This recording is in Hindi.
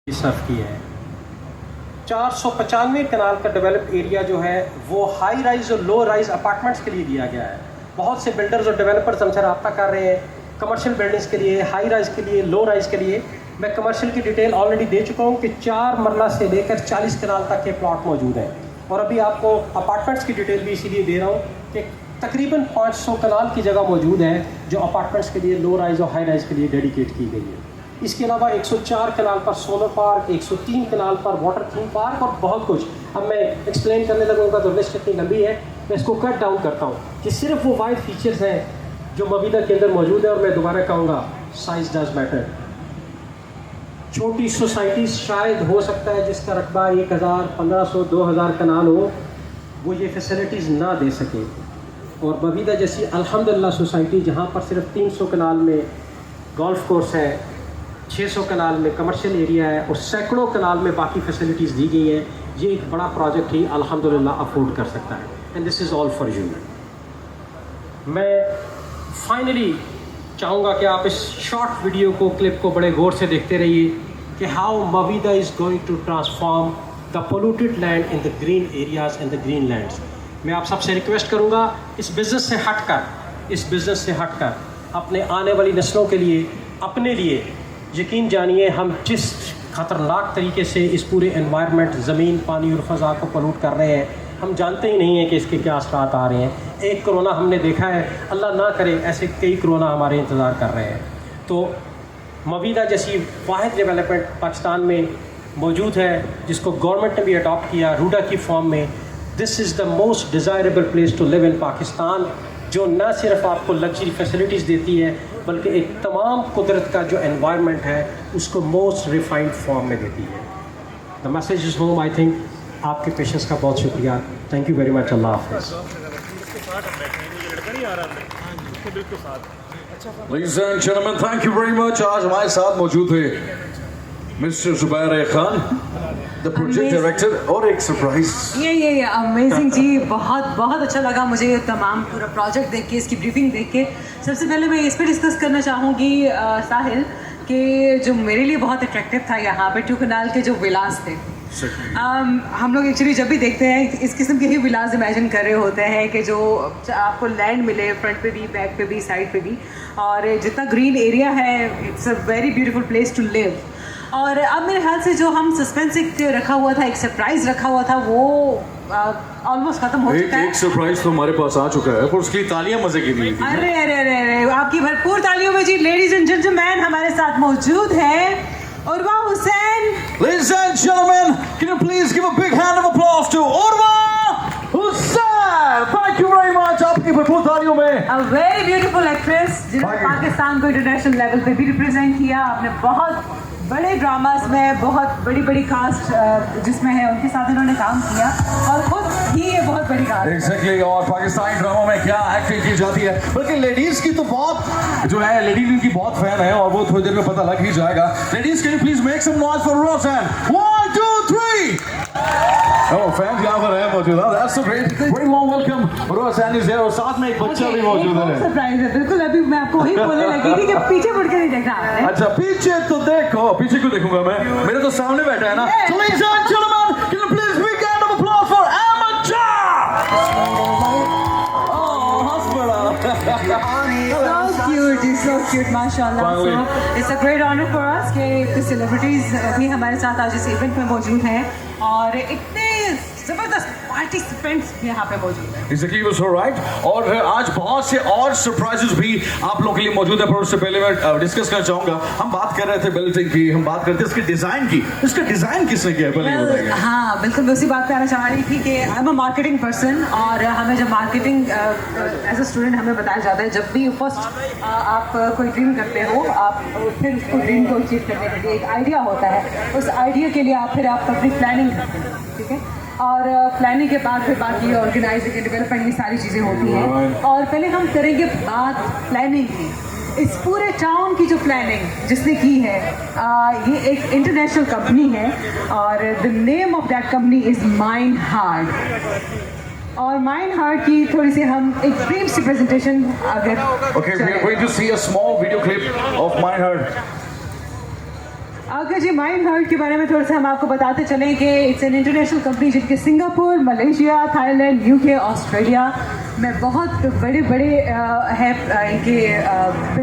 सर्व किया है। 495 कनाल का डेवलप एरिया जो है वो हाई राइज और लो राइज अपार्टमेंट्स के लिए दिया गया है। बहुत से बिल्डर्स और डेवलपर्स हमसे रब्ता कर रहे हैं कमर्शियल बिल्डिंग्स के लिए, हाई राइज के लिए, लो राइज के लिए। मैं कमर्शियल की डिटेल ऑलरेडी दे चुका हूँ कि 4 मरला से लेकर 40 कनाल तक के प्लॉट मौजूद हैं। और अभी आपको अपार्टमेंट्स की डिटेल भी इसीलिए दे रहा हूँ कि तकरीबन 500 कनाल की जगह मौजूद है जो अपार्टमेंट्स के लिए, लो राइज और हाई राइज के लिए डेडिकेट की गई है। इसके अलावा 104 कनाल पर सोलर पार्क, 103 कनाल पर वाटर थीम पार्क और बहुत कुछ। अब मैं एक्सप्लेन करने लगूंगा तो लिस्ट इतनी लंबी है, मैं इसको कट डाउन करता हूँ कि सिर्फ वो वाइड फीचर्स हैं जो मवीदा के अंदर मौजूद है। और मैं दोबारा कहूँगा, साइज डज मैटर। छोटी सोसाइटी शायद हो सकता है जिसका रकबा 1000, 1500, 2000 कनाल हो, वो ये फैसिलिटीज़ ना दे सके। और मवीदा जैसी अल्हम्दुलिल्लाह सोसाइटी जहाँ पर सिर्फ 300 कनाल में गोल्फ कोर्स है, 600 कनाल में कमर्शियल एरिया है और सैकड़ों कनाल में बाकी फैसिलिटीज़ दी गई हैं, ये एक बड़ा प्रोजेक्ट ही अल्हम्दुलिल्लाह अफोर्ड कर सकता है। And this is all for you. मैं फाइनली चाहूँगा कि आप इस शॉर्ट वीडियो को, क्लिप को बड़े गौर से देखते रहिए कि how Mavida is going to transform the polluted land in the green areas and the green lands. मैं आप सबसे रिक्वेस्ट करूँगा, इस बिज़नेस से हटकर अपने आने वाली नस्लों के लिए, अपने लिए यकीन जानिए, हम जिस ख़तरनाक तरीके से इस पूरे एनवायरनमेंट, ज़मीन, पानी और फ़ज़ा को पोल्यूट कर रहे हैं, हम जानते ही नहीं हैं कि इसके क्या असरात आ रहे हैं। एक कोरोना हमने देखा है, अल्लाह ना करे ऐसे कई कोरोना हमारे इंतज़ार कर रहे हैं। तो मवीदा जैसी वाहिद डेवलपमेंट पाकिस्तान में मौजूद है जिसको गवर्नमेंट ने भी अडॉप्ट किया रूडा की फॉर्म में। This is the most desirable place to live in Pakistan, जो न सिर्फ आपको लग्जरी फैसिलिटीज़ देती है बल्कि एक तमाम कुदरत का जो एनवायरनमेंट है उसको मोस्ट रिफाइंड फॉर्म में देती है। The message is home. I think आपके पेशेंस का बहुत शुक्रिया। Thank you very much. अल्लाह हाफ़िज़। Ladies and gentlemen, thank you very much. आज हमारे साथ मौजूद थे mister Zubair Khan, the project director, और एक सरप्राइज। ये अमेजिंग जी, बहुत अच्छा लगा मुझे ये तमाम पूरा प्रोजेक्ट देख के, इसकी ब्रीफिंग देख के। सबसे पहले मैं इस पर डिस्कस करना चाहूँगी साहिल कि जो मेरे लिए बहुत अट्रैक्टिव था यहाँ पे 2 कनाल के जो विलास थे। हम लोग एक्चुअली जब भी देखते हैं इस किस्म के ही विलास इमेजिन कर रहे होते हैं कि जो आपको लैंड मिले फ्रंट पे भी, बैक पे भी, साइड पे भी, और जितना ग्रीन एरिया है, it's a very beautiful place to live. और अब मेरे ख्याल से जो हम सस्पेंस एक रखा हुआ था, एक सरप्राइज रखा हुआ था, वो ऑलमोस्ट खत्म हो चुका है। एक सरप्राइज तो हमारे पास आ चुका है, पर उसकी तालियां मजे की नहीं थी। अरे आपकी भरपूर तालियों में जी। लेडीज एंड जेंटलमैन, हमारे साथ मौजूद है Urwa Hussain. Ladies and gentlemen, can you please give a big hand of applause to Urwa Hussain? Thank you very much. आपकी भरपूर तालियों में। A very beautiful actress जिन्होंने पाकिस्तान को इंटरनेशनल लेवल पे भी रिप्रेजेंट किया। आपने बहुत बड़े ड्रामास में बहुत बड़ी कास्ट जिसमें है उनके साथ इन्होंने काम किया और खुद ही ये बहुत बड़ी कास्ट। Exactly, और पाकिस्तानी ड्रामा में क्या एक्टिंग की जाती है, बल्कि लेडीज की तो बहुत जो है, लेडीज इनकी बहुत फैन है और वो थोड़ी देर में पता लग ही जाएगा। Ladies can you please make some noise for Roshan. 1 2 3। Oh, fans यहाँ पर है मौजूद। That's a great, very warm welcome. Roshan is here और साथ में एक बच्चा भी मौजूद है। सरप्राइज है बिल्कुल। अभी मैं आपको वही बोलने लगी थी कि पीछे मुड़ के नहीं देखना आपने। अच्छा, पीछे तो देखो, पीछे क्यों देखूंगा मैं, मेरे तो सामने बैठा है ना। So ladies and gentlemen, can you please big hand of applause for Amateur? Oh, हंस So cute, माशाल्लाह। So it's a great honor for us कि इतने सेलिब्रिटीज भी हमारे साथ आज इस इवेंट में मौजूद हैं और इतने जबरदस्त पार्टिसिपेंट्स भी यहाँ पे मौजूद हैं। Exactly, was so right. और आज बहुत से और सरप्राइजेस भी आप लोगों के लिए मौजूद है, पर उससे पहले मैं डिस्कस करना चाहूंगा। हम बात कर रहे थे बिल्डिंग की, हम बात करते थे इसके डिजाइन की। इसका डिजाइन किसने किया है, पहले बताइए। हाँ बिल्कुल, मैं उसी बात पे आना चाह रही थी कि I am a marketing person और हमें जब मार्केटिंग एज अ स्टूडेंट हमें बताया जाता है, जब भी फर्स्ट आप कोई ड्रीम करते हो, आप फिर उसको ड्रीम को अचीव करने के लिए एक आइडिया होता है, उस आइडिया के लिए आप फिर अपनी प्लानिंग करते हैं, ठीक है। और प्लानिंग के बाद फिर बाकी ऑर्गेनाइजिंग, डेवलपमेंट, ये सारी चीज़ें होती हैं। और पहले हम करेंगे बात प्लानिंग की। इस पूरे टाउन की जो प्लानिंग जिसने की है, ये एक इंटरनेशनल कंपनी है और the name of that company is mind heart. और माइंड हार्ट की थोड़ी सी हम एक ब्रीफ सी प्रेजेंटेशन अगर Okay, we are going to see a small video clip of Mind Heart. Okay जी, माइंड हार्ट के बारे में थोड़ा सा हम आपको बताते चलें कि इट्स एन इंटरनेशनल कंपनी जिनके Singapore, Malaysia, Thailand, UK, Australia में बहुत बड़े बड़े हैं इनके बिल्डिंग